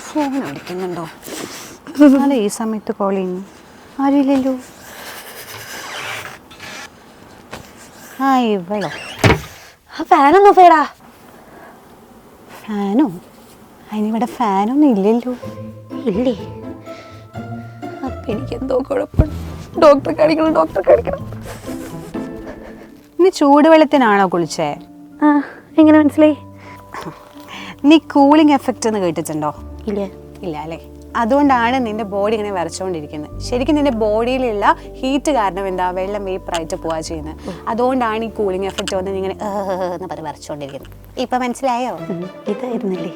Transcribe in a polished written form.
Phone അടിക്കുന്നുണ്ടോ? അല്ല, ഈ സമയത്ത് കോൾ ചെയ്യുന്നു. ആരുമില്ലല്ലോ. ആ, ഇവളോ? ആ ഫാനൊന്നും ഫേടാ. ഫാനോ? അതിനിവിടെ ഫാനൊന്നും ഇല്ലല്ലോ. ഇല്ലേ? അപ്പം എനിക്കെന്തോ കുഴപ്പമുണ്ട്. ഡോക്ടറെ കാണിക്കണം. നീ ചൂടുവെള്ളത്തിനാണോ കുളിച്ചേ? ആ, എങ്ങനെ മനസ്സിലായി? നീ കൂളിംഗ് എഫക്റ്റ് എന്ന് കേട്ടിട്ടുണ്ടോ? ഇല്ല. ഇല്ല അല്ലേ? അതുകൊണ്ടാണ് നിന്റെ ബോഡി ഇങ്ങനെ വിറച്ചുകൊണ്ടിരിക്കുന്നത്. ശരിക്കും നിന്റെ ബോഡിയിലുള്ള ഹീറ്റ് കാരണം എന്താ, വെള്ളം വേപ്പറായിട്ട് പോവാ ചെയ്യുന്നത്. അതുകൊണ്ടാണ് ഈ കൂളിംഗ് എഫക്റ്റ് വന്ന് ഇങ്ങനെ എന്ന് പറഞ്ഞ് വിറച്ചുകൊണ്ടിരിക്കുന്നത്. ഇപ്പം മനസ്സിലായോ? ഇതായിരുന്നില്ലേ?